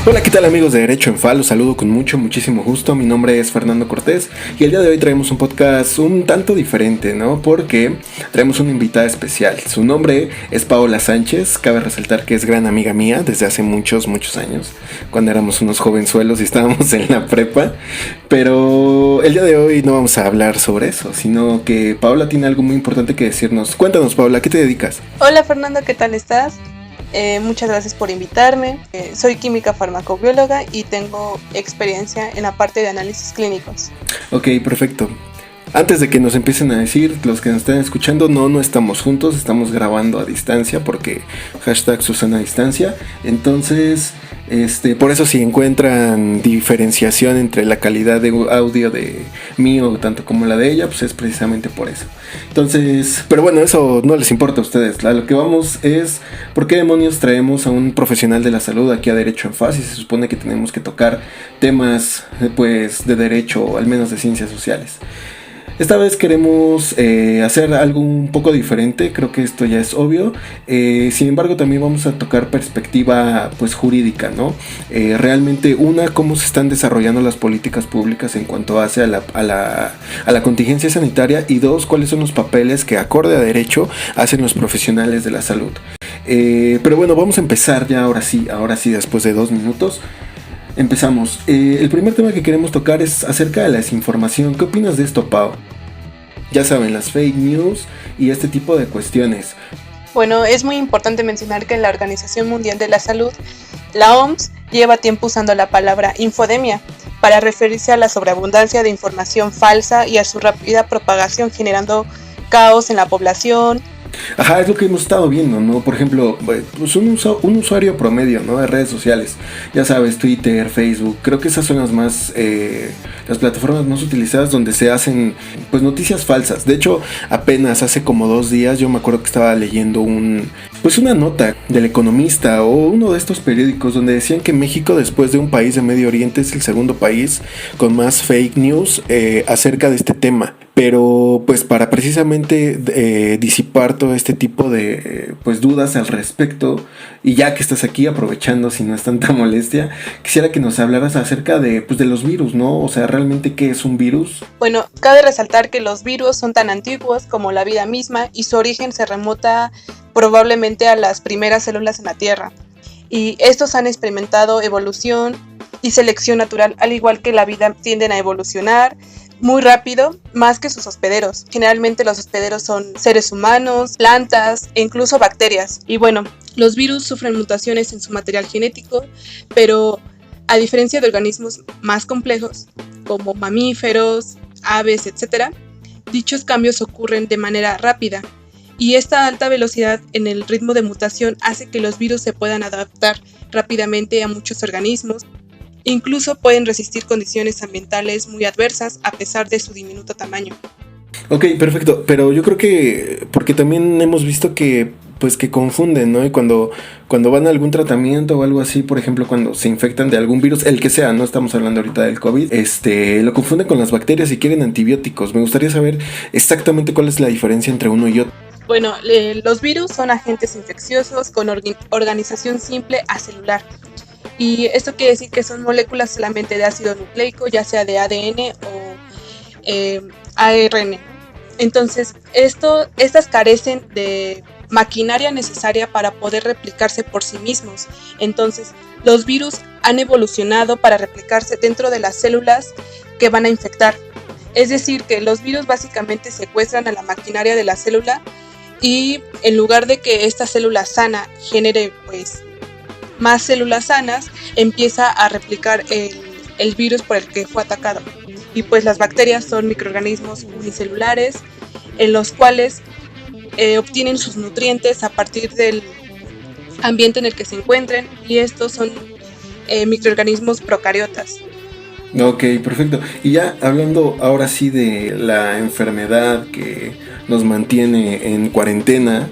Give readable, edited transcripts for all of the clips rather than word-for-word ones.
Hola, ¿qué tal amigos de Derecho en Fa? Los saludo con muchísimo gusto. Mi nombre es Fernando Cortés y el día de hoy traemos un podcast un tanto diferente, ¿no? Porque traemos una invitada especial. Su nombre es Paola Sánchez. Cabe resaltar que es gran amiga mía desde hace muchos años, cuando éramos unos jovenzuelos y estábamos en la prepa. Pero el día de hoy no vamos a hablar sobre eso, sino que Paola tiene algo muy importante que decirnos. Cuéntanos, Paola, ¿a qué te dedicas? Hola Fernando, ¿qué tal estás? Muchas gracias por invitarme. Soy química farmacobióloga y tengo experiencia en la parte de análisis clínicos. Ok, perfecto. Antes de que nos empiecen a decir, los que nos están escuchando, no estamos juntos, estamos grabando a distancia porque hashtag Susana Distancia. Entonces, por eso si encuentran diferenciación entre la calidad de audio de mío tanto como la de ella, pues es precisamente por eso. Entonces, pero bueno, eso no les importa a ustedes. A lo que vamos es, ¿por qué demonios traemos a un profesional de la salud aquí a Derecho en Fa? Si se supone que tenemos que tocar temas, pues, de derecho o al menos de ciencias sociales. Esta vez queremos hacer algo un poco diferente, creo que esto ya es obvio. Sin embargo, también vamos a tocar perspectiva pues jurídica, ¿no? Realmente, cómo se están desarrollando las políticas públicas en cuanto hace a la contingencia sanitaria, y dos, cuáles son los papeles que acorde a derecho hacen los profesionales de la salud. Pero bueno, vamos a empezar ya ahora sí, después de 2 minutos. Empezamos. El primer tema que queremos tocar es acerca de la desinformación. ¿Qué opinas de esto, Pau? Ya saben, las fake news y este tipo de cuestiones. Bueno, es muy importante mencionar que la Organización Mundial de la Salud, la OMS, lleva tiempo usando la palabra infodemia para referirse a la sobreabundancia de información falsa y a su rápida propagación, generando caos en la población. Ajá, es lo que hemos estado viendo, ¿no? Por ejemplo, pues un usuario promedio, ¿no? De redes sociales, ya sabes, Twitter, Facebook, creo que esas son las plataformas más utilizadas donde se hacen, pues, noticias falsas. De hecho, apenas hace como 2 días yo me acuerdo que estaba leyendo una nota del Economista o uno de estos periódicos donde decían que México, después de un país de Medio Oriente, es el segundo país con más fake news acerca de este tema. Pero pues para precisamente disipar todo este tipo de pues dudas al respecto, y ya que estás aquí, aprovechando si no es tanta molestia, quisiera que nos hablaras acerca de los virus, ¿no? O sea, realmente, ¿qué es un virus? Bueno, cabe resaltar que los virus son tan antiguos como la vida misma y su origen se remota probablemente a las primeras células en la Tierra. Y estos han experimentado evolución y selección natural, al igual que la vida tienden a evolucionar muy rápido, más que sus hospederos. Generalmente los hospederos son seres humanos, plantas e incluso bacterias. Y bueno, los virus sufren mutaciones en su material genético, pero a diferencia de organismos más complejos, como mamíferos, aves, etc., dichos cambios ocurren de manera rápida. Y esta alta velocidad en el ritmo de mutación hace que los virus se puedan adaptar rápidamente a muchos organismos. Incluso pueden resistir condiciones ambientales muy adversas a pesar de su diminuto tamaño. Ok, perfecto, pero yo creo que, porque también hemos visto que confunden, ¿no? Y cuando van a algún tratamiento o algo así, por ejemplo, cuando se infectan de algún virus, el que sea, no estamos hablando ahorita del COVID, lo confunden con las bacterias y quieren antibióticos. Me gustaría saber exactamente cuál es la diferencia entre uno y otro. Bueno, los virus son agentes infecciosos con organización simple acelular. Y esto quiere decir que son moléculas solamente de ácido nucleico, ya sea de ADN o ARN. Entonces, estas carecen de maquinaria necesaria para poder replicarse por sí mismos. Entonces, los virus han evolucionado para replicarse dentro de las células que van a infectar. Es decir, que los virus básicamente secuestran a la maquinaria de la célula y en lugar de que esta célula sana genere más células sanas, empieza a replicar el virus por el que fue atacado. Y pues las bacterias son microorganismos unicelulares en los cuales obtienen sus nutrientes a partir del ambiente en el que se encuentren, y estos son microorganismos procariotas. Ok, perfecto. Y ya hablando ahora sí de la enfermedad que nos mantiene en cuarentena,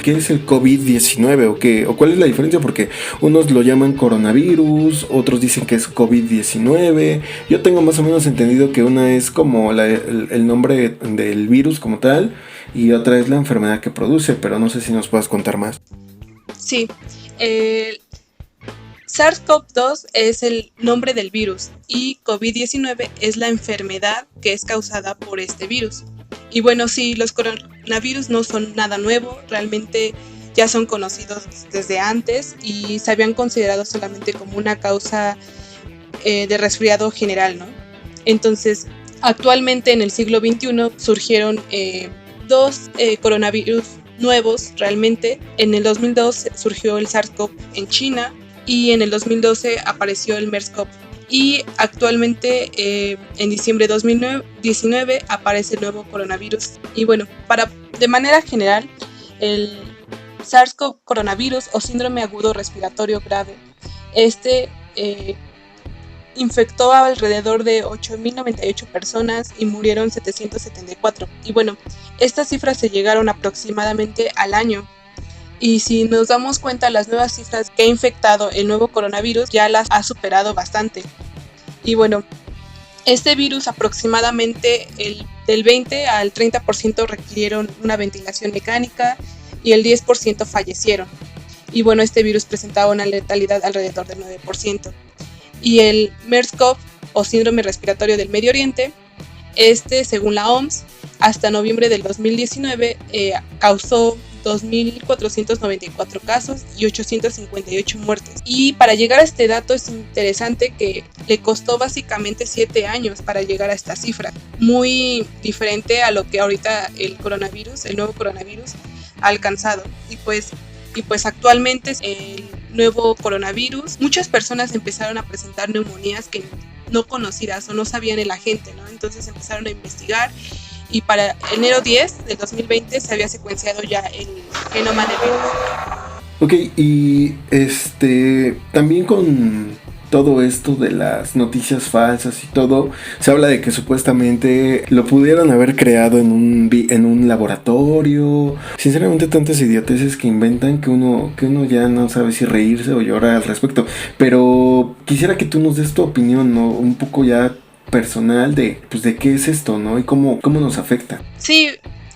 ¿qué es el COVID-19 o qué? ¿O cuál es la diferencia? Porque unos lo llaman coronavirus, otros dicen que es COVID-19. Yo tengo más o menos entendido que una es como el nombre del virus como tal, y otra es la enfermedad que produce, pero no sé si nos puedas contar más. Sí, SARS-CoV-2 es el nombre del virus y COVID-19 es la enfermedad que es causada por este virus. Y bueno, sí, los coronavirus no son nada nuevo, realmente ya son conocidos desde antes y se habían considerado solamente como una causa de resfriado general, ¿no? Entonces, actualmente en el siglo XXI surgieron dos coronavirus nuevos realmente. En el 2002 surgió el SARS-CoV en China y en el 2012 apareció el MERS-CoV. Y actualmente en diciembre de 2019 aparece el nuevo coronavirus. Y bueno, de manera general, el SARS-CoV coronavirus o síndrome agudo respiratorio grave, infectó a alrededor de 8.098 personas y murieron 774. Y bueno, estas cifras se llegaron aproximadamente al año. Y si nos damos cuenta, las nuevas cifras que ha infectado el nuevo coronavirus ya las ha superado bastante. Y bueno, este virus aproximadamente del 20 al 30% requirieron una ventilación mecánica y el 10% fallecieron. Y bueno, este virus presentaba una letalidad alrededor del 9%. Y el MERS-CoV o síndrome respiratorio del Medio Oriente, según la OMS, hasta noviembre del 2019 causó 2.494 casos y 858 muertes. Y para llegar a este dato es interesante que le costó básicamente 7 años para llegar a esta cifra, muy diferente a lo que ahorita el nuevo coronavirus ha alcanzado. Y pues actualmente el nuevo coronavirus, muchas personas empezaron a presentar neumonías que no conocidas o no sabían el agente, ¿no? Entonces empezaron a investigar y para enero 10 del 2020 se había secuenciado ya el genoma del virus. Ok, y también con todo esto de las noticias falsas y todo, se habla de que supuestamente lo pudieron haber creado en un laboratorio. Sinceramente, tantas idioteces que inventan que uno ya no sabe si reírse o llorar al respecto. Pero quisiera que tú nos des tu opinión, ¿no? Un poco ya personal de qué es esto, ¿no? Y cómo nos afecta. Sí,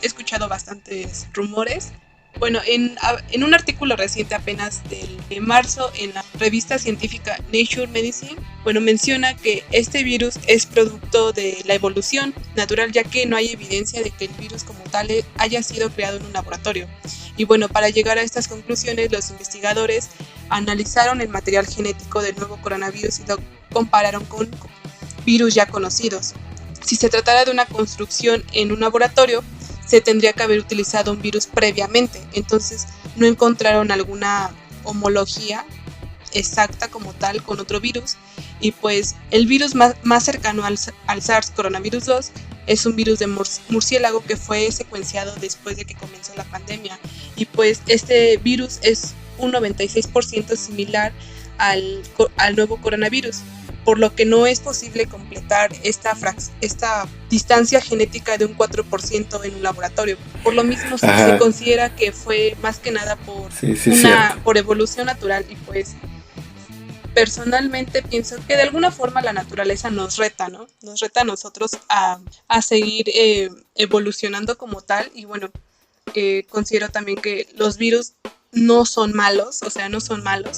he escuchado bastantes rumores. Bueno, en un artículo reciente apenas de marzo en la revista científica Nature Medicine, menciona que este virus es producto de la evolución natural, ya que no hay evidencia de que el virus como tal haya sido creado en un laboratorio. Y bueno, para llegar a estas conclusiones, los investigadores analizaron el material genético del nuevo coronavirus y lo compararon con virus ya conocidos. Si se tratara de una construcción en un laboratorio, se tendría que haber utilizado un virus previamente, entonces no encontraron alguna homología exacta como tal con otro virus, y pues el virus más cercano al SARS coronavirus 2 es un virus de murciélago que fue secuenciado después de que comenzó la pandemia, y pues este virus es un 96% similar al nuevo coronavirus, por lo que no es posible completar esta distancia genética de un 4% en un laboratorio. Por lo mismo se considera que fue más que nada por evolución natural, y pues personalmente pienso que de alguna forma la naturaleza nos reta, ¿no? Nos reta a nosotros a seguir evolucionando como tal, y bueno, considero también que los virus no son malos,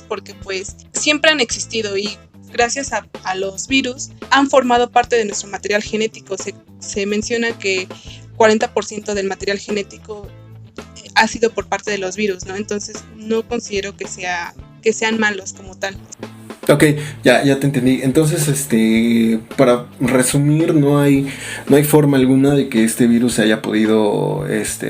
porque pues siempre han existido y gracias a los virus han formado parte de nuestro material genético. Se menciona que 40% del material genético ha sido por parte de los virus, ¿no? Entonces no considero que sean malos como tal. Ok, ya te entendí. Entonces, para resumir, no hay forma alguna de que este virus se haya podido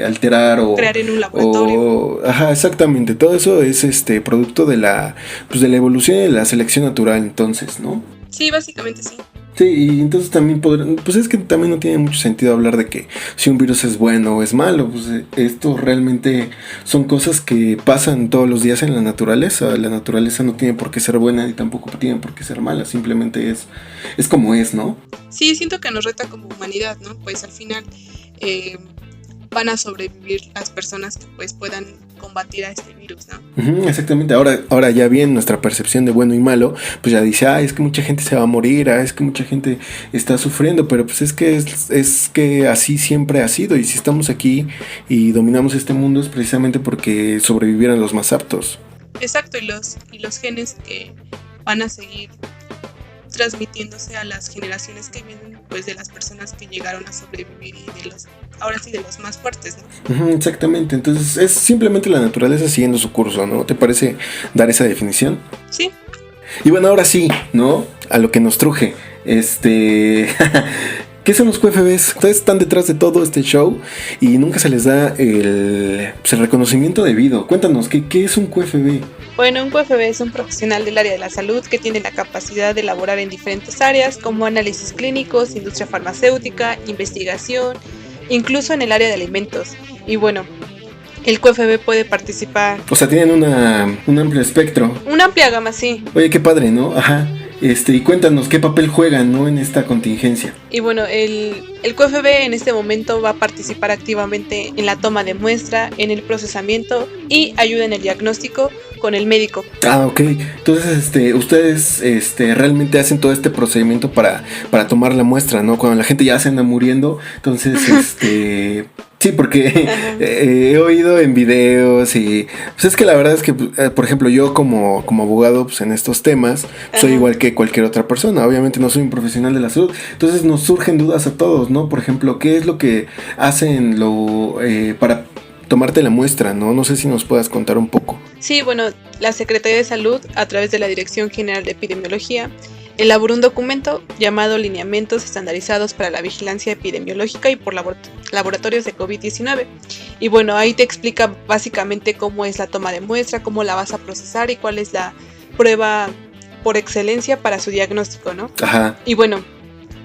alterar o crear en un laboratorio. Exactamente. Todo eso es producto de la evolución y de la selección natural, entonces, ¿no? Sí, básicamente sí. Sí, y entonces también es que también no tiene mucho sentido hablar de que si un virus es bueno o es malo. Pues esto realmente son cosas que pasan todos los días en la naturaleza. La naturaleza no tiene por qué ser buena ni tampoco tiene por qué ser mala, simplemente es como es, ¿no? Sí, siento que nos reta como humanidad, ¿no? Pues al final van a sobrevivir las personas que pues puedan combatir a este virus, ¿no? Exactamente. Ahora ya bien nuestra percepción de bueno y malo, pues ya dice, es que mucha gente se va a morir, es que mucha gente está sufriendo, pero pues es que así siempre ha sido, y si estamos aquí y dominamos este mundo es precisamente porque sobrevivieran los más aptos. Exacto, y los genes que van a seguir transmitiéndose a las generaciones que vienen, pues de las personas que llegaron a sobrevivir y de los, ahora sí, de los más fuertes, ¿no? Ujú, exactamente, entonces es simplemente la naturaleza siguiendo su curso, ¿no? ¿Te parece dar esa definición? Sí. Y bueno, ahora sí, ¿no? A lo que nos truje. ¿Qué son los QFBs? Ustedes están detrás de todo este show y nunca se les da el reconocimiento debido. Cuéntanos, ¿qué es un QFB? Bueno, un QFB es un profesional del área de la salud que tiene la capacidad de laborar en diferentes áreas como análisis clínicos, industria farmacéutica, investigación, incluso en el área de alimentos. Y bueno, el QFB puede participar. O sea, tienen un amplio espectro. Una amplia gama, sí. Oye, qué padre, ¿no? Ajá. Y cuéntanos qué papel juegan, ¿no? En esta contingencia. Y bueno, el QFB en este momento va a participar activamente en la toma de muestra, en el procesamiento y ayuda en el diagnóstico con el médico. Ah, ok. Entonces, ustedes realmente hacen todo este procedimiento para tomar la muestra, ¿no? Cuando la gente ya se anda muriendo, entonces, sí, porque he oído en videos y pues es que la verdad es que, por ejemplo, yo como abogado pues, en estos temas soy igual que cualquier otra persona. Obviamente no soy un profesional de la salud, entonces nos surgen dudas a todos, ¿no? Por ejemplo, ¿qué es lo que hacen para tomarte la muestra, ¿no? No sé si nos puedas contar un poco. Sí, bueno, la Secretaría de Salud, a través de la Dirección General de Epidemiología, elaboró un documento llamado Lineamientos Estandarizados para la Vigilancia Epidemiológica y por Laboratorios de COVID-19. Y bueno, ahí te explica básicamente cómo es la toma de muestra, cómo la vas a procesar y cuál es la prueba por excelencia para su diagnóstico, ¿no? Ajá. Y bueno,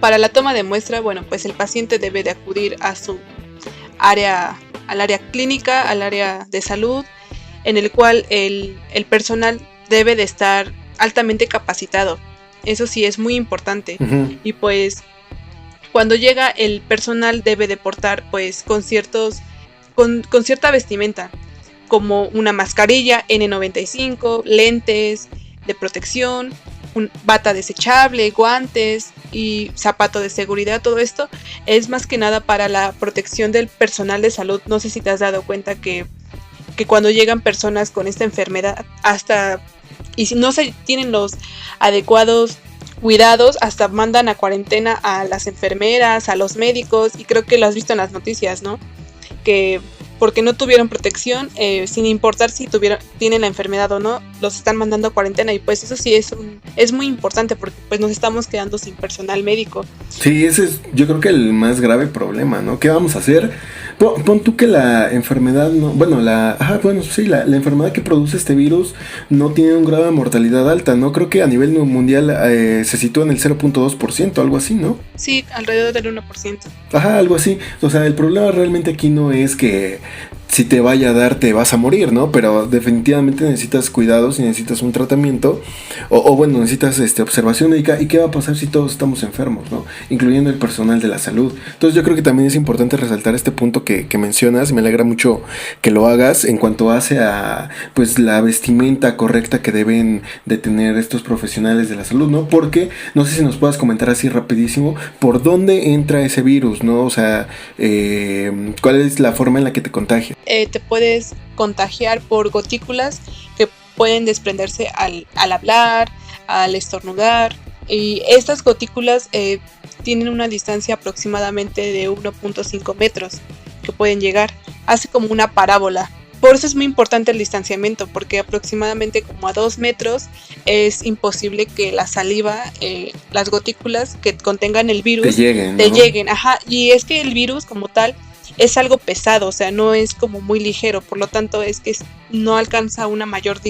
para la toma de muestra, bueno, pues el paciente debe de acudir a su área, al área clínica, al área de salud, en el cual el personal debe de estar altamente capacitado. Eso sí es muy importante. Uh-huh. Y pues cuando llega el personal debe de portar pues con cierta vestimenta, como una mascarilla N95, lentes de protección, bata desechable, guantes y zapato de seguridad. Todo esto es más que nada para la protección del personal de salud. No sé si te has dado cuenta que cuando llegan personas con esta enfermedad, y si no se tienen los adecuados cuidados, hasta mandan a cuarentena a las enfermeras, a los médicos, y creo que lo has visto en las noticias, ¿no? Que porque no tuvieron protección, sin importar si tienen la enfermedad o no, los están mandando a cuarentena, y pues eso sí es muy importante porque pues nos estamos quedando sin personal médico. Sí, ese es yo creo que el más grave problema, ¿no? ¿Qué vamos a hacer? Pon tú que la enfermedad no, bueno, la enfermedad que produce este virus no tiene un grado de mortalidad alta, ¿no? Creo que a nivel mundial se sitúa en el 0.2%, algo así, ¿no? Sí, alrededor del 1%. Ajá, algo así. O sea, el problema realmente aquí no es que si te vaya a dar te vas a morir, ¿no? Pero definitivamente necesitas cuidados y necesitas un tratamiento o bueno, necesitas observación médica. ¿Y qué va a pasar si todos estamos enfermos, ¿no? Incluyendo el personal de la salud. Entonces yo creo que también es importante resaltar este punto que mencionas y me alegra mucho que lo hagas en cuanto hace a pues la vestimenta correcta que deben de tener estos profesionales de la salud, ¿no? Porque no sé si nos puedas comentar así rapidísimo por dónde entra ese virus, ¿no? O sea, ¿cuál es la forma en la que te contagia? Te puedes contagiar por gotículas que pueden desprenderse al hablar, al estornudar, y estas gotículas tienen una distancia aproximadamente de 1.5 metros que pueden llegar, hace como una parábola. Por eso es muy importante el distanciamiento, porque aproximadamente como a 2 metros es imposible que la saliva, las gotículas que contengan el virus te lleguen. Ajá, y es que el virus como tal es algo pesado, o sea, no es como muy ligero, por lo tanto es que no alcanza una mayor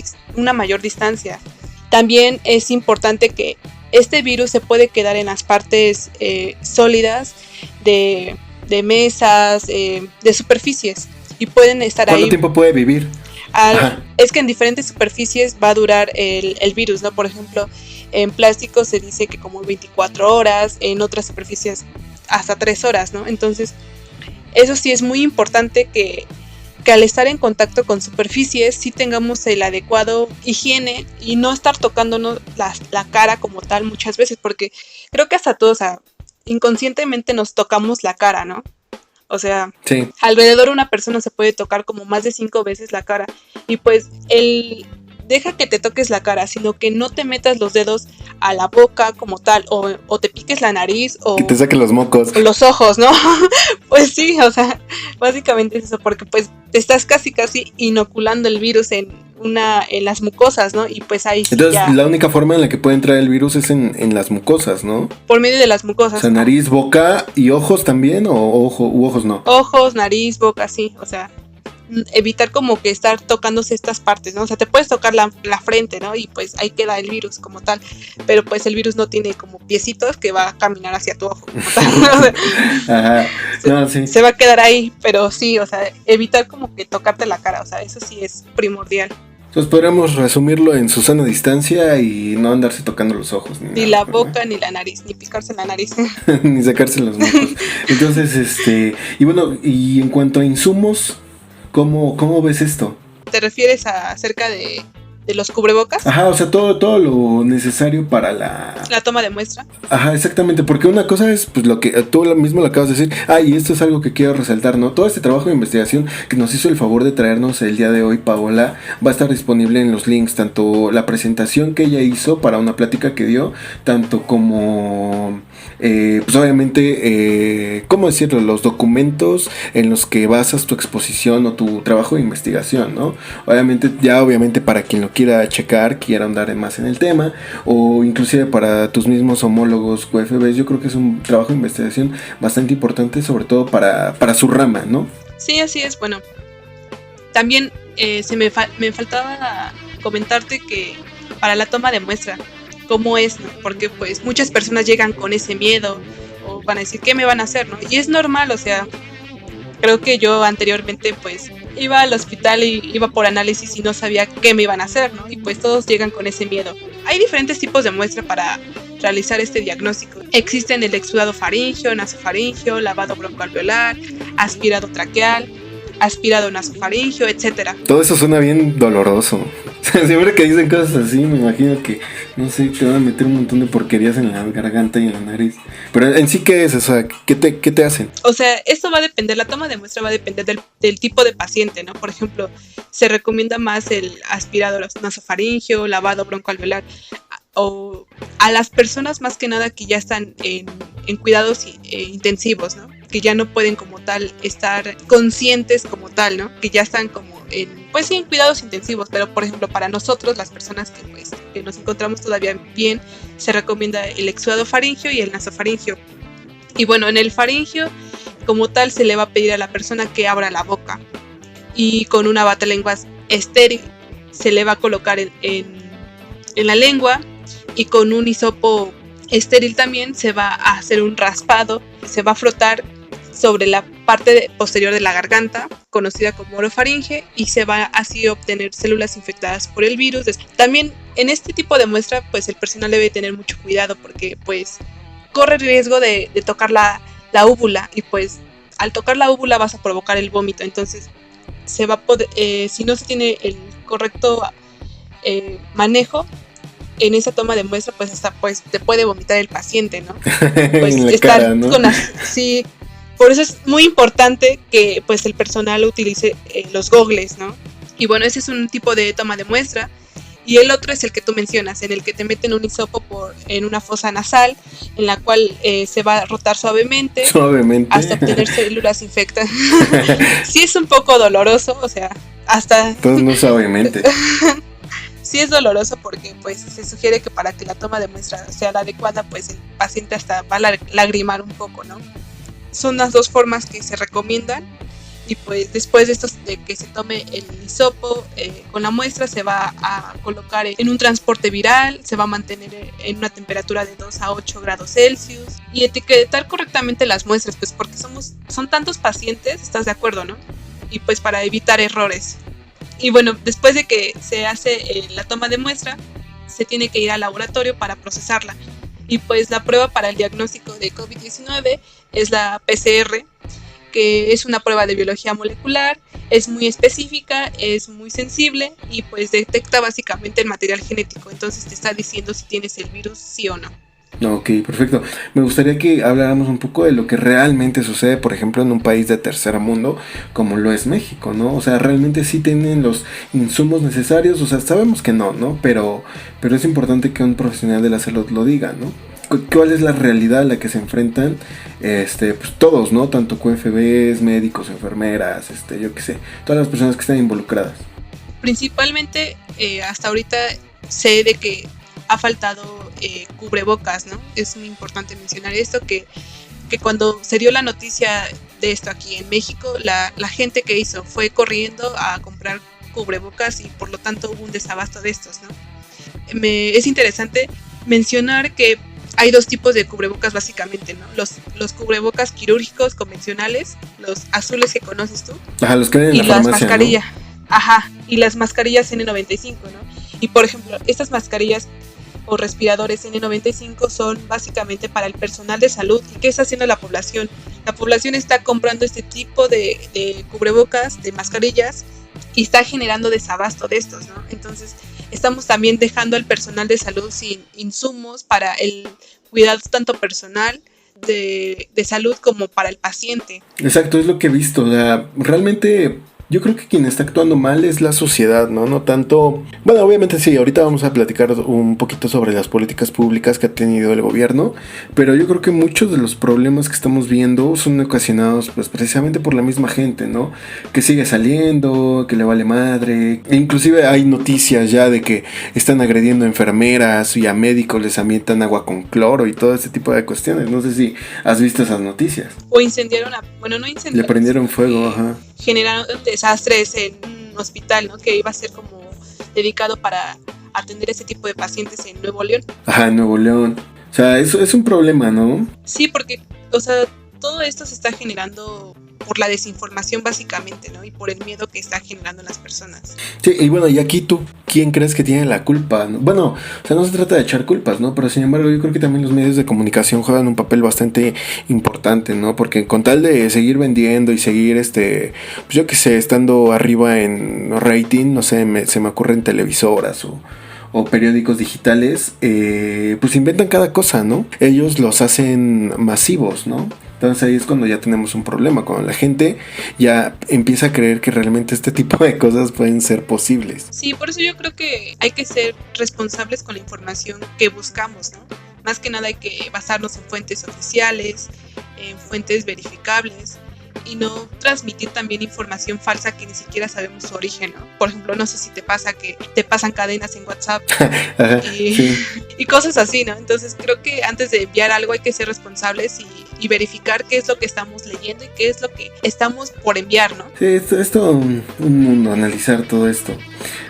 distancia. También es importante que este virus se puede quedar en las partes sólidas de mesas, de superficies, y pueden estar ahí. ¿Cuánto tiempo puede vivir? Es que en diferentes superficies va a durar el virus, ¿no? Por ejemplo, en plástico se dice que como 24 horas, en otras superficies hasta 3 horas, ¿no? Entonces, eso sí es muy importante que al estar en contacto con superficies sí tengamos el adecuado higiene y no estar tocándonos la cara como tal muchas veces, porque creo que hasta todos, inconscientemente nos tocamos la cara, ¿no? O sea, sí. Alrededor una persona se puede tocar como más de 5 veces la cara, y pues deja que te toques la cara, sino que no te metas los dedos a la boca como tal, o te piques la nariz, o que te saquen los mocos, o los ojos, ¿no? Pues sí, o sea, básicamente es eso, porque pues te estás casi inoculando el virus en las mucosas, ¿no? Y pues ahí sí. Entonces ya, la única forma en la que puede entrar el virus es en las mucosas, ¿no? por medio de las mucosas. O sea, nariz, boca y ojos también, o ojos no. Ojos, nariz, boca, sí, o sea, evitar como que estar tocándose estas partes, ¿no? O sea, te puedes tocar la frente, ¿no? Y pues ahí queda el virus como tal, pero pues el virus no tiene como piecitos que va a caminar hacia tu ojo como tal, ¿no? O sea, Ajá, no, sí. se va a quedar ahí, pero sí, o sea, evitar como que tocarte la cara, o sea, eso sí es primordial. Entonces podríamos resumirlo en su sana distancia y no andarse tocando los ojos. Ni la boca, ni la nariz, ni picarse la nariz. Ni sacarse los mocos. Entonces, y bueno, y en cuanto a insumos, ¿cómo ves esto? ¿Te refieres acerca de los cubrebocas? Ajá, o sea, todo lo necesario para la toma de muestra. Ajá, exactamente, porque una cosa es pues lo que tú mismo lo acabas de decir. Y esto es algo que quiero resaltar, ¿no? Todo este trabajo de investigación que nos hizo el favor de traernos el día de hoy Paola va a estar disponible en los links, tanto la presentación que ella hizo para una plática que dio, tanto como pues obviamente ¿cómo decirlo? Los documentos en los que basas tu exposición o tu trabajo de investigación, ¿no? Obviamente para quien lo quiera checar, quiera andar más en el tema, o inclusive para tus mismos homólogos UFBs, yo creo que es un trabajo de investigación bastante importante, sobre todo para su rama, ¿no? Sí, así es. Bueno, también me faltaba comentarte que para la toma de muestra, ¿cómo es, no? Porque pues muchas personas llegan con ese miedo, o van a decir, ¿qué me van a hacer, no? Y es normal, o sea, creo que yo anteriormente pues iba al hospital y iba por análisis y no sabía qué me iban a hacer, ¿no? Y pues todos llegan con ese miedo. Hay diferentes tipos de muestra para realizar este diagnóstico. Existen el exudado faríngeo, nasofaríngeo, lavado broncoalveolar, aspirado traqueal, aspirado nasofaríngeo, etcétera. Todo eso suena bien doloroso. Siempre que dicen cosas así, me imagino que, no sé, te van a meter un montón de porquerías en la garganta y en la nariz. Pero en sí, ¿qué es? O sea, ¿qué te hacen? O sea, esto va a depender, la toma de muestra va a depender del tipo de paciente, ¿no? Por ejemplo, se recomienda más el aspirado nasofaríngeo, lavado broncoalveolar, o a las personas más que nada que ya están en cuidados intensivos, ¿no? Que ya no pueden como tal estar conscientes como tal, ¿no? Que ya están como en cuidados intensivos, pero por ejemplo para nosotros, las personas que nos encontramos todavía bien, se recomienda el exudado faríngeo y el nasofaríngeo. Y bueno, en el faríngeo como tal se le va a pedir a la persona que abra la boca y con una batalenguas estéril se le va a colocar en la lengua, y con un hisopo estéril también se va a hacer un raspado, se va a frotar sobre la parte posterior de la garganta, conocida como orofaringe, y se va así a obtener células infectadas por el virus. También en este tipo de muestra, pues el personal debe tener mucho cuidado porque pues corre riesgo de tocar la úvula, y pues al tocar la úvula vas a provocar el vómito. Entonces se va a poder, si no se tiene el correcto manejo en esa toma de muestra, pues hasta pues te puede vomitar el paciente, ¿no? Pues en la estar cara, ¿no? sí, por eso es muy importante que pues el personal utilice los gogles, ¿no? Y bueno, ese es un tipo de toma de muestra. Y el otro es el que tú mencionas, en el que te meten un hisopo en una fosa nasal, en la cual se va a rotar suavemente hasta obtener células infectadas. Sí es un poco doloroso, o sea, hasta... Entonces no suavemente. Sí es doloroso porque pues se sugiere que para que la toma de muestra sea la adecuada, pues el paciente hasta va a lagrimar un poco, ¿no? Son las dos formas que se recomiendan. Y pues después de que se tome el hisopo con la muestra, se va a colocar en un transporte viral, se va a mantener en una temperatura de 2 a 8 grados Celsius y etiquetar correctamente las muestras, pues porque son tantos pacientes, ¿estás de acuerdo, no? Y pues para evitar errores. Y bueno, después de que se hace la toma de muestra, se tiene que ir al laboratorio para procesarla. Y pues la prueba para el diagnóstico de COVID-19 es la PCR, que es una prueba de biología molecular, es muy específica, es muy sensible y pues detecta básicamente el material genético. Entonces te está diciendo si tienes el virus sí o no. Ok, perfecto. Me gustaría que habláramos un poco de lo que realmente sucede, por ejemplo, en un país de tercer mundo como lo es México, ¿no? O sea, realmente sí tienen los insumos necesarios, o sea, sabemos que no, ¿no? Pero es importante que un profesional de la salud lo diga, ¿no? ¿Cuál es la realidad a la que se enfrentan pues todos, ¿no? Tanto QFBs, médicos, enfermeras, yo qué sé, todas las personas que están involucradas? Principalmente, hasta ahorita sé de que ha faltado cubrebocas, ¿no? Es muy importante mencionar esto, que cuando se dio la noticia de esto aquí en México, la gente que hizo fue corriendo a comprar cubrebocas y por lo tanto hubo un desabasto de estos, ¿no? Es interesante mencionar que hay dos tipos de cubrebocas básicamente, ¿no? Los cubrebocas quirúrgicos convencionales, los azules que conoces tú, Ajá, los que ven en y la las farmacia, mascarillas, ¿no? ajá, y las mascarillas N95, ¿no? Y por ejemplo, estas mascarillas o respiradores N95 son básicamente para el personal de salud. ¿Y qué está haciendo la población? La población está comprando este tipo de cubrebocas, de mascarillas, y está generando desabasto de estos, ¿no? Entonces, estamos también dejando al personal de salud sin insumos para el cuidado tanto personal de salud como para el paciente. Exacto, es lo que he visto. O sea, realmente yo creo que quien está actuando mal es la sociedad, ¿no? No tanto... Bueno, obviamente sí, ahorita vamos a platicar un poquito sobre las políticas públicas que ha tenido el gobierno, pero yo creo que muchos de los problemas que estamos viendo son ocasionados pues precisamente por la misma gente, ¿no? Que sigue saliendo, que le vale madre. E inclusive hay noticias ya de que están agrediendo a enfermeras y a médicos, les ambientan agua con cloro y todo ese tipo de cuestiones. No sé si has visto esas noticias. O incendiaron, bueno, no incendiaron, Le prendieron fuego, ajá. generaron desastres en un hospital, ¿no? Que iba a ser como dedicado para atender ese tipo de pacientes en Nuevo León. Ajá, Nuevo León. O sea, eso es un problema, ¿no? Sí, porque, o sea, todo esto se está generando por la desinformación básicamente, ¿no? Y por el miedo que está generando en las personas. Sí, y bueno, y aquí tú, ¿quién crees que tiene la culpa? Bueno, o sea, no se trata de echar culpas, ¿no? Pero sin embargo, yo creo que también los medios de comunicación juegan un papel bastante importante, ¿no? Porque con tal de seguir vendiendo y seguir, pues yo qué sé, estando arriba en rating, no sé, se me ocurren televisoras o periódicos digitales, pues inventan cada cosa, ¿no? Ellos los hacen masivos, ¿no? Entonces ahí es cuando ya tenemos un problema, cuando la gente ya empieza a creer que realmente este tipo de cosas pueden ser posibles. Sí, por eso yo creo que hay que ser responsables con la información que buscamos, ¿no? Más que nada hay que basarnos en fuentes oficiales, en fuentes verificables, y no transmitir también información falsa que ni siquiera sabemos su origen, ¿no? Por ejemplo, no sé si te pasa que te pasan cadenas en WhatsApp Ajá, sí. y cosas así, ¿no? Entonces creo que antes de enviar algo hay que ser responsables y verificar qué es lo que estamos leyendo y qué es lo que estamos por enviar, ¿no? Sí, es todo un mundo analizar todo esto.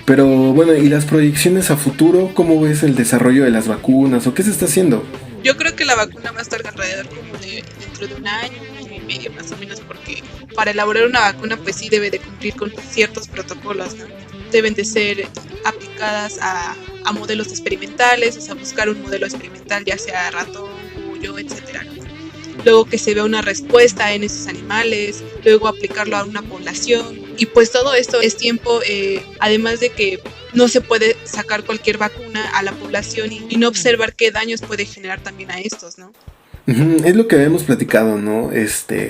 Pero bueno, ¿y las proyecciones a futuro? ¿Cómo ves el desarrollo de las vacunas o qué se está haciendo? Yo creo que la vacuna va a estar alrededor como de dentro de un año y medio más o menos, porque para elaborar una vacuna pues sí debe de cumplir con ciertos protocolos, ¿no? Deben de ser aplicadas a modelos experimentales, o sea, buscar un modelo experimental ya sea ratón, cuyo, etcétera, ¿no? Luego que se vea una respuesta en esos animales, luego aplicarlo a una población, y pues todo esto es tiempo, además de que no se puede sacar cualquier vacuna a la población y no observar qué daños puede generar también a estos, ¿no? Es lo que habíamos platicado, ¿no?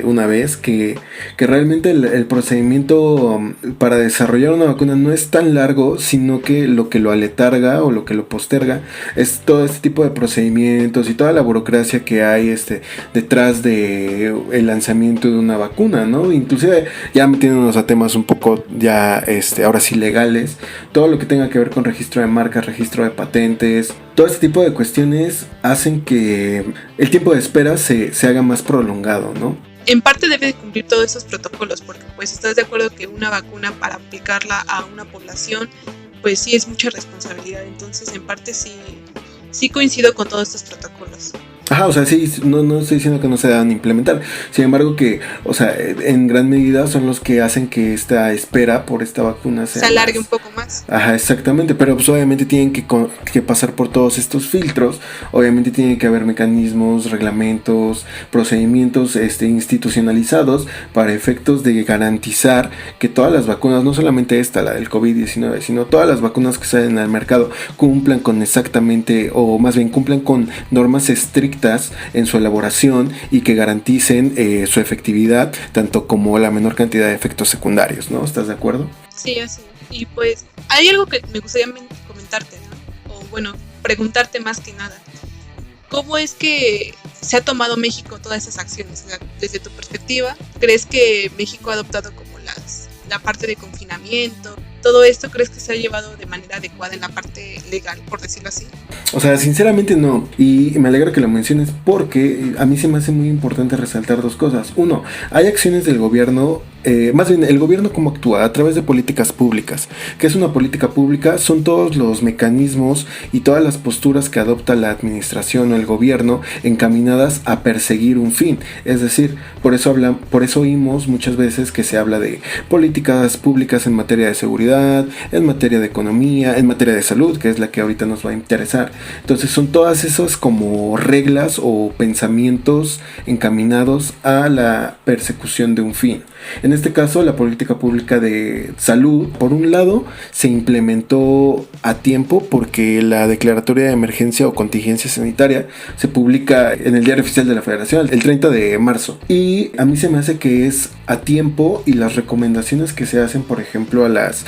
Una vez que realmente el procedimiento para desarrollar una vacuna no es tan largo, sino que lo aletarga o lo que lo posterga es todo este tipo de procedimientos y toda la burocracia que hay detrás de el lanzamiento de una vacuna, ¿no? Inclusive ya metiéndonos a temas un poco ya ahora sí legales, todo lo que tenga que ver con registro de marcas, registro de patentes, todo este tipo de cuestiones hacen que el tiempo de espera se haga más prolongado, ¿no? En parte debe de cumplir todos esos protocolos, porque pues estás de acuerdo que una vacuna para aplicarla a una población pues sí es mucha responsabilidad, entonces en parte sí coincido con todos estos protocolos. Ajá, o sea, sí, no estoy diciendo que no se dan a implementar. Sin embargo, que, o sea, en gran medida son los que hacen que esta espera por esta vacuna Se sea alargue un más. poco más. Ajá, exactamente, pero pues obviamente tienen que pasar por todos estos filtros, obviamente tiene que haber mecanismos, reglamentos, procedimientos institucionalizados para efectos de garantizar que todas las vacunas, no solamente esta, la del COVID-19, sino todas las vacunas que salen al mercado cumplan con exactamente, o más bien cumplan con normas estrictas en su elaboración y que garanticen su efectividad, tanto como la menor cantidad de efectos secundarios, ¿no? ¿Estás de acuerdo? Sí, así. Y pues hay algo que me gustaría comentarte, ¿no? O bueno, preguntarte más que nada. ¿Cómo es que se ha tomado México todas esas acciones? O sea, desde tu perspectiva, ¿crees que México ha adoptado como la parte de confinamiento? ¿Todo esto crees que se ha llevado de manera adecuada en la parte legal, por decirlo así? O sea, sinceramente no. Y me alegra que lo menciones porque a mí se me hace muy importante resaltar dos cosas. Uno, hay acciones del gobierno, más bien el gobierno cómo actúa a través de políticas públicas. ¿Qué es una política pública? Son todos los mecanismos y todas las posturas que adopta la administración o el gobierno encaminadas a perseguir un fin. Es decir, por eso oímos muchas veces que se habla de políticas públicas en materia de seguridad, en materia de economía, en materia de salud, que es la que ahorita nos va a interesar. Entonces son todas esas como reglas o pensamientos encaminados a la persecución de un fin. En este caso, la política pública de salud, por un lado, se implementó a tiempo porque la declaratoria de emergencia o contingencia sanitaria se publica en el Diario Oficial de la Federación el 30 de marzo. Y a mí se me hace que es a tiempo, y las recomendaciones que se hacen, por ejemplo, a las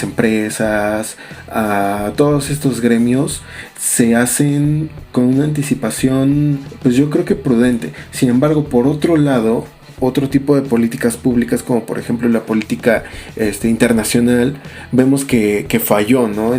empresas, a todos estos gremios, se hacen con una anticipación, pues yo creo que prudente. Sin embargo, por otro lado, otro tipo de políticas públicas, como por ejemplo la política internacional, vemos que falló, ¿no?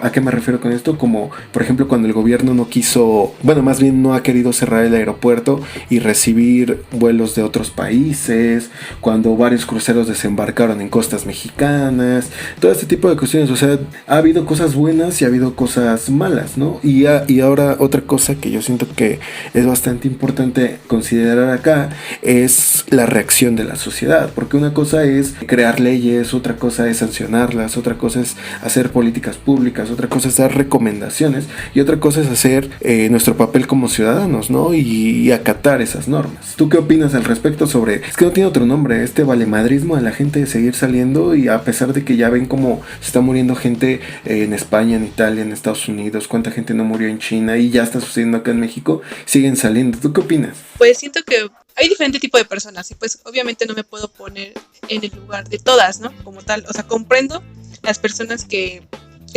¿A qué me refiero con esto? Como por ejemplo cuando el gobierno no quiso, bueno, más bien no ha querido cerrar el aeropuerto y recibir vuelos de otros países, cuando varios cruceros desembarcaron en costas mexicanas, todo este tipo de cuestiones. O sea, ha habido cosas buenas y ha habido cosas malas, ¿no? Y ahora otra cosa que yo siento que es bastante importante considerar acá es la reacción de la sociedad, porque una cosa es crear leyes, otra cosa es sancionarlas, otra cosa es hacer políticas públicas, otra cosa es dar recomendaciones y otra cosa es hacer nuestro papel como ciudadanos, ¿no? Y acatar esas normas. ¿Tú qué opinas al respecto sobre, es que no tiene otro nombre, este valemadrismo de la gente de seguir saliendo, y a pesar de que ya ven cómo se está muriendo gente en España, en Italia, en Estados Unidos, cuánta gente no murió en China y ya está sucediendo acá en México, siguen saliendo? ¿Tú qué opinas? Pues siento que hay diferente tipo de personas y pues obviamente no me puedo poner en el lugar de todas, ¿no? Como tal, o sea, comprendo las personas que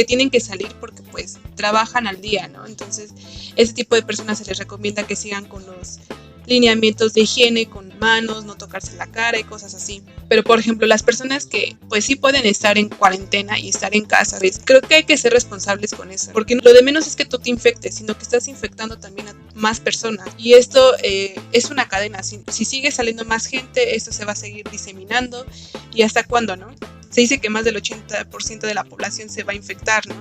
tienen que salir porque pues trabajan al día, ¿no? Entonces, ese tipo de personas se les recomienda que sigan con los lineamientos de higiene, con manos, no tocarse la cara y cosas así. Pero por ejemplo, las personas que pues sí pueden estar en cuarentena y estar en casa, ¿ves? Creo que hay que ser responsables con eso, porque lo de menos es que tú te infectes, sino que estás infectando también a más personas. Y esto es una cadena. Si sigue saliendo más gente, esto se va a seguir diseminando. ¿Y hasta cuándo, no? Se dice que más del 80% de la población se va a infectar, ¿no?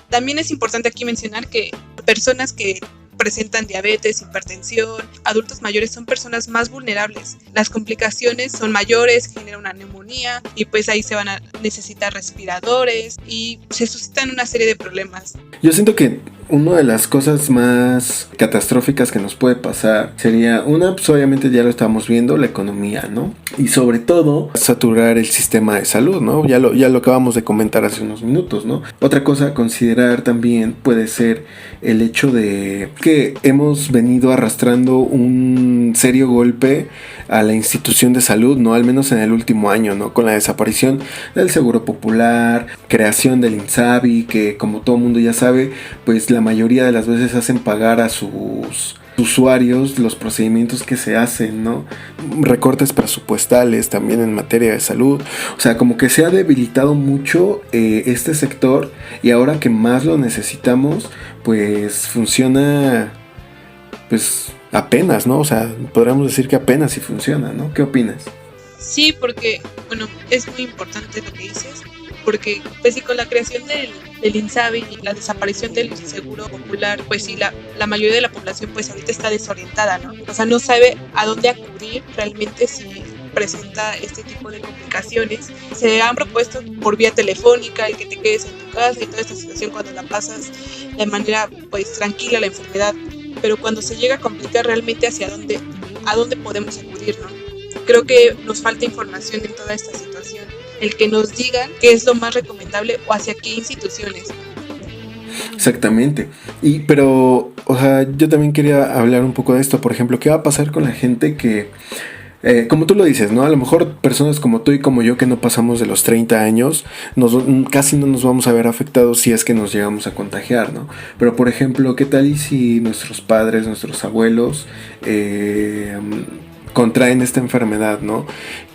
También es importante aquí mencionar que personas que presentan diabetes, hipertensión, adultos mayores son personas más vulnerables. Las complicaciones son mayores, genera una neumonía y pues ahí se van a necesitar respiradores y se suscitan una serie de problemas. Yo siento que una de las cosas más catastróficas que nos puede pasar sería una, pues obviamente ya lo estamos viendo, la economía, ¿no? Y sobre todo saturar el sistema de salud, ¿no? Ya lo acabamos de comentar hace unos minutos, ¿no? Otra cosa a considerar también puede ser el hecho de que hemos venido arrastrando un serio golpe a la institución de salud, ¿no? Al menos en el último año, ¿no? Con la desaparición del Seguro Popular, creación del INSABI, que como todo mundo ya sabe, pues la mayoría de las veces hacen pagar a sus usuarios los procedimientos que se hacen, ¿no? Recortes presupuestales también en materia de salud. O sea, como que se ha debilitado mucho este sector, y ahora que más lo necesitamos, pues funciona pues apenas, ¿no? O sea, podríamos decir que apenas si funciona, ¿no? ¿Qué opinas? Sí, porque, bueno, es muy importante lo que dices, porque pues sí, con la creación del INSABI y la desaparición del Seguro Popular, pues sí, la mayoría de la población pues ahorita está desorientada, ¿no? O sea, no sabe a dónde acudir realmente si presenta este tipo de complicaciones. Se han propuesto por vía telefónica el que te quedes en tu casa y toda esta situación cuando la pasas de manera pues tranquila la enfermedad, pero cuando se llega a complicar realmente a dónde podemos acudir, ¿no? Creo que nos falta información en toda esta situación, el que nos digan qué es lo más recomendable o hacia qué instituciones. Exactamente. Pero, o sea, yo también quería hablar un poco de esto. Por ejemplo, ¿qué va a pasar con la gente que, como tú lo dices, ¿no? A lo mejor personas como tú y como yo que no pasamos de los 30 años, casi no nos vamos a ver afectados si es que nos llegamos a contagiar, ¿no? Pero, por ejemplo, ¿qué tal y si nuestros padres, nuestros abuelos, contraen esta enfermedad, ¿no?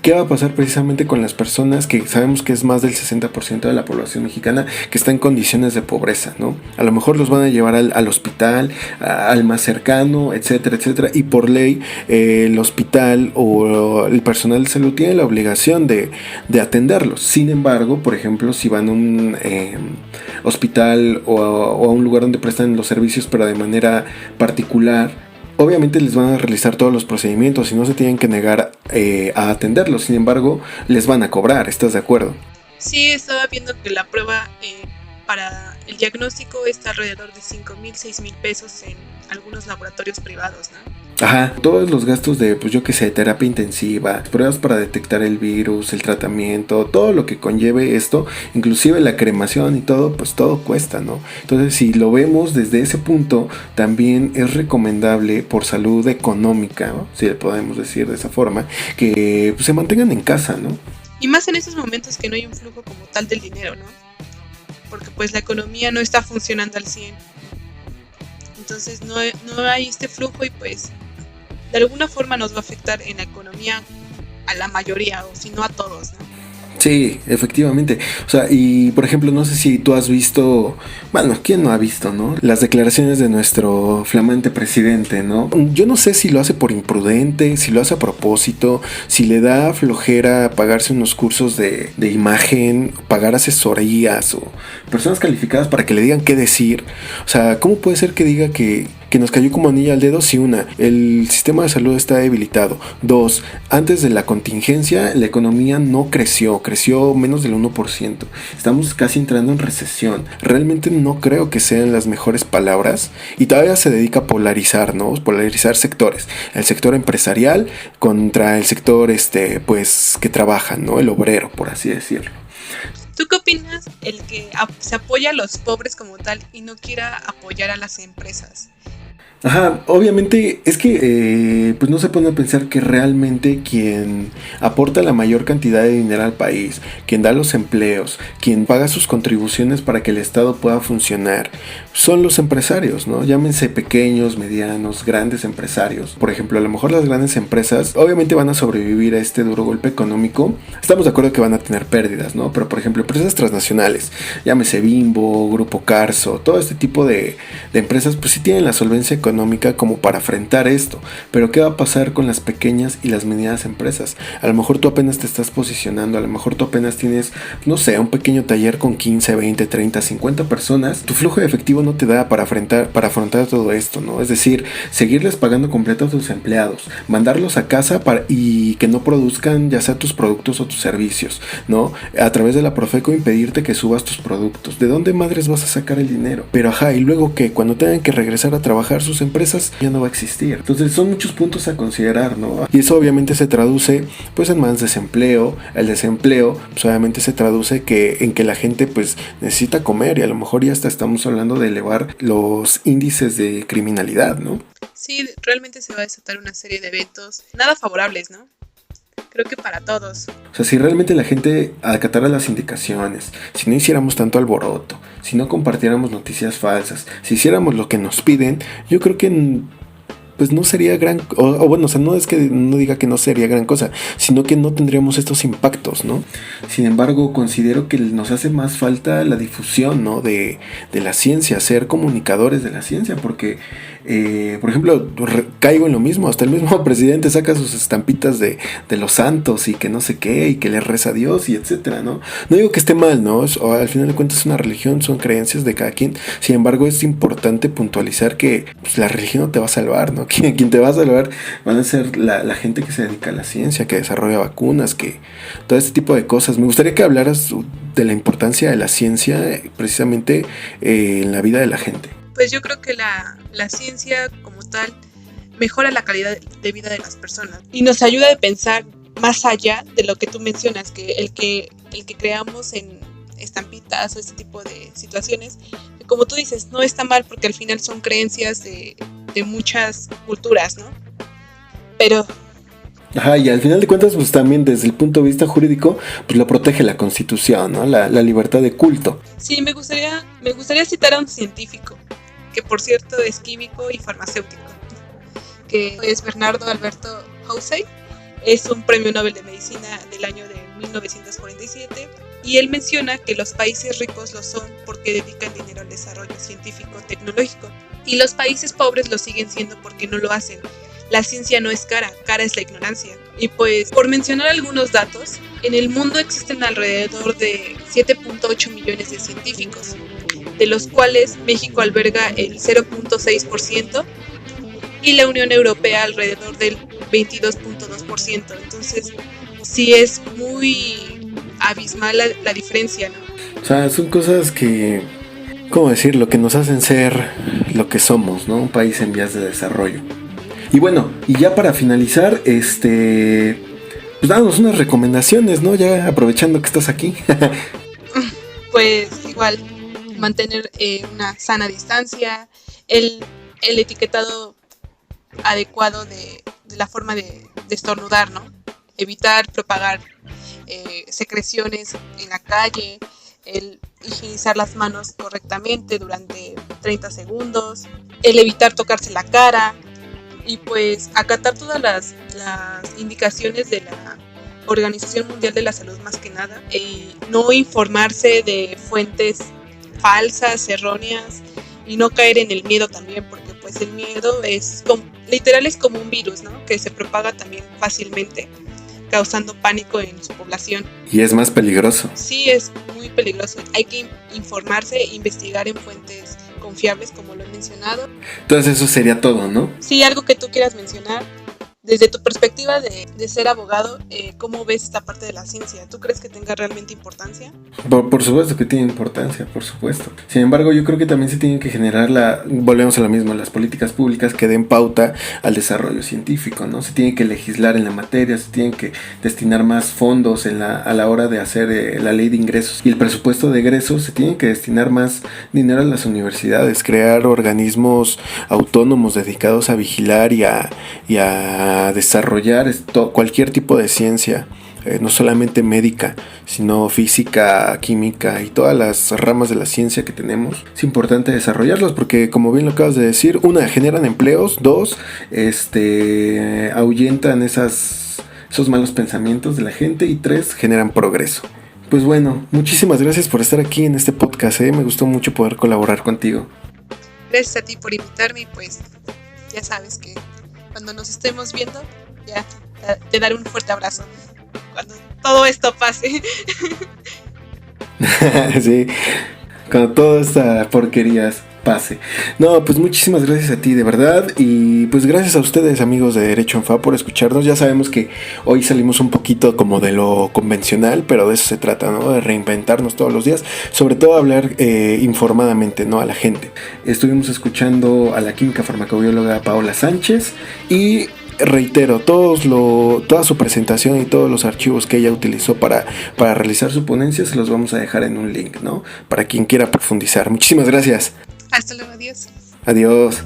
¿Qué va a pasar precisamente con las personas que sabemos que es más del 60% de la población mexicana que está en condiciones de pobreza, ¿no? A lo mejor los van a llevar al hospital, al más cercano, etcétera, etcétera, y por ley el hospital o el personal de salud tiene la obligación de atenderlos. Sin embargo, por ejemplo, si van a un hospital o a un lugar donde prestan los servicios pero de manera particular, obviamente les van a realizar todos los procedimientos y no se tienen que negar a atenderlos. Sin embargo, les van a cobrar, ¿estás de acuerdo? Sí, estaba viendo que la prueba para el diagnóstico está alrededor de 5,000, 6,000 pesos en algunos laboratorios privados, ¿no? Ajá, todos los gastos de, pues yo qué sé, terapia intensiva, pruebas para detectar el virus, el tratamiento, todo lo que conlleve esto, inclusive la cremación y todo, pues todo cuesta, ¿no? Entonces, si lo vemos desde ese punto, también es recomendable por salud económica, ¿no? Si le podemos decir de esa forma, que pues, se mantengan en casa, ¿no? Y más en esos momentos que no hay un flujo como tal del dinero, ¿no? Porque pues la economía no está funcionando al 100. Entonces no hay este flujo y pues de alguna forma nos va a afectar en la economía a la mayoría o si no a todos, ¿no? Sí, efectivamente. O sea, y por ejemplo, no sé si tú has visto, bueno, ¿quién no ha visto, no? Las declaraciones de nuestro flamante presidente, ¿no? Yo no sé si lo hace por imprudente, si lo hace a propósito, si le da flojera pagarse unos cursos de imagen, pagar asesorías o personas calificadas para que le digan qué decir. O sea, ¿cómo puede ser que diga que nos cayó como anilla al dedo? Si el sistema de salud está debilitado. 2, antes de la contingencia la economía no creció menos del 1%. Estamos casi entrando en recesión. Realmente no creo que sean las mejores palabras y todavía se dedica a polarizar, ¿no? Polarizar sectores. El sector empresarial contra el sector pues que trabaja, ¿no? El obrero, por así decirlo. ¿Tú qué opinas el que se apoya a los pobres como tal y no quiera apoyar a las empresas? Ajá, obviamente es que pues no se pone a pensar que realmente quien aporta la mayor cantidad de dinero al país, quien da los empleos, quien paga sus contribuciones para que el Estado pueda funcionar, son los empresarios, ¿no? Llámense pequeños, medianos, grandes empresarios. Por ejemplo, a lo mejor las grandes empresas obviamente van a sobrevivir a este duro golpe económico. Estamos de acuerdo que van a tener pérdidas, ¿no? Pero por ejemplo, empresas transnacionales, llámese Bimbo, Grupo Carso, todo este tipo de empresas, pues sí tienen la solvencia económica como para enfrentar esto. Pero ¿qué va a pasar con las pequeñas y las medianas empresas? A lo mejor tú apenas te estás posicionando, a lo mejor tú apenas tienes, no sé, un pequeño taller con 15, 20, 30, 50 personas. Tu flujo de efectivo no te da para afrontar todo esto, ¿no? Es decir, seguirles pagando completo a tus empleados, mandarlos a casa y que no produzcan ya sea tus productos o tus servicios, ¿no? A través de la Profeco impedirte que subas tus productos. ¿De dónde madres vas a sacar el dinero? Pero ajá, y luego que cuando tengan que regresar a trabajar sus empresas ya no va a existir. Entonces son muchos puntos a considerar, ¿no? Y eso obviamente se traduce pues en más desempleo. El desempleo pues obviamente se traduce en que la gente pues necesita comer y a lo mejor ya hasta estamos hablando de elevar los índices de criminalidad, ¿no? Sí, realmente se va a desatar una serie de eventos nada favorables, ¿no? Creo que para todos. O sea, si realmente la gente acatara las indicaciones, si no hiciéramos tanto alboroto, si no compartiéramos noticias falsas, si hiciéramos lo que nos piden, yo creo que pues no sería bueno, o sea, no es que no diga que no sería gran cosa, sino que no tendríamos estos impactos, ¿no? Sin embargo, considero que nos hace más falta la difusión, ¿no? De la ciencia, ser comunicadores de la ciencia, porque por ejemplo, caigo en lo mismo, hasta el mismo presidente saca sus estampitas de los santos y que no sé qué, y que le reza a Dios y etcétera, ¿no? No digo que esté mal, ¿no? Al final de cuentas es una religión, son creencias de cada quien. Sin embargo, es importante puntualizar que pues, la religión no te va a salvar, ¿no? Quien te va a salvar van a ser la gente que se dedica a la ciencia, que desarrolla vacunas, que todo este tipo de cosas. Me gustaría que hablaras de la importancia de la ciencia precisamente en la vida de la gente. Pues yo creo que la ciencia como tal mejora la calidad de vida de las personas y nos ayuda a pensar más allá de lo que tú mencionas, que el que creamos en estampitas o este tipo de situaciones, como tú dices, no está mal porque al final son creencias de muchas culturas, ¿no? Pero... Ajá, y al final de cuentas, pues también desde el punto de vista jurídico, pues lo protege la Constitución, ¿no? La libertad de culto. Sí, me gustaría citar a un científico, que por cierto es químico y farmacéutico, que es Bernardo Alberto Houssay. Es un premio Nobel de Medicina del año de 1947 y él menciona que los países ricos lo son porque dedican dinero al desarrollo científico-tecnológico y los países pobres lo siguen siendo porque no lo hacen. La ciencia no es cara es la ignorancia. Y pues, por mencionar algunos datos, en el mundo existen alrededor de 7.8 millones de científicos, de los cuales México alberga el 0.6% y la Unión Europea alrededor del 22.2%. Entonces, sí es muy abismal la diferencia, ¿no? O sea, son cosas que, ¿cómo decirlo? Que nos hacen ser lo que somos, ¿no? Un país en vías de desarrollo. Y bueno, y ya para finalizar, pues danos unas recomendaciones, ¿no? Ya aprovechando que estás aquí. Pues igual, mantener una sana distancia, el etiquetado adecuado de la forma de estornudar, ¿no? Evitar propagar secreciones en la calle, el higienizar las manos correctamente durante 30 segundos, el evitar tocarse la cara y pues acatar todas las indicaciones de la Organización Mundial de la Salud más que nada, y no informarse de fuentes falsas, erróneas y no caer en el miedo también, porque pues el miedo es literal es como un virus, ¿no? Que se propaga también fácilmente, causando pánico en su población. Y es más peligroso. Sí, es muy peligroso. Hay que informarse, investigar en fuentes confiables, como lo he mencionado. Entonces eso sería todo, ¿no? Sí, algo que tú quieras mencionar. Desde tu perspectiva de ser abogado, ¿cómo ves esta parte de la ciencia? ¿Tú crees que tenga realmente importancia? Por supuesto que tiene importancia, por supuesto. Sin embargo, yo creo que también se tienen que generar volvemos a lo mismo, las políticas públicas que den pauta al desarrollo científico, ¿no? Se tiene que legislar en la materia, se tienen que destinar más fondos a la hora de hacer la ley de ingresos y el presupuesto de egresos, se tiene que destinar más dinero a las universidades, crear organismos autónomos dedicados a vigilar y a desarrollar cualquier tipo de ciencia, no solamente médica, sino física, química y todas las ramas de la ciencia que tenemos. Es importante desarrollarlos porque, como bien lo acabas de decir, una, generan empleos, dos, ahuyentan esos malos pensamientos de la gente y tres, generan progreso. Pues bueno, muchísimas gracias por estar aquí en este podcast, me gustó mucho poder colaborar contigo. Gracias a ti por invitarme y pues ya sabes que cuando nos estemos viendo, ya te daré un fuerte abrazo cuando todo esto pase. Sí, cuando toda esta porquería pase. No, pues muchísimas gracias a ti, de verdad. Y pues gracias a ustedes, amigos de Derecho en Fa, por escucharnos. Ya sabemos que hoy salimos un poquito como de lo convencional, pero de eso se trata, ¿no? De reinventarnos todos los días. Sobre todo hablar informadamente, ¿no? A la gente. Estuvimos escuchando a la química farmacobióloga Paola Sánchez y reitero, toda su presentación y todos los archivos que ella utilizó para realizar su ponencia se los vamos a dejar en un link, ¿no? Para quien quiera profundizar. Muchísimas gracias. Hasta luego, adiós. Adiós.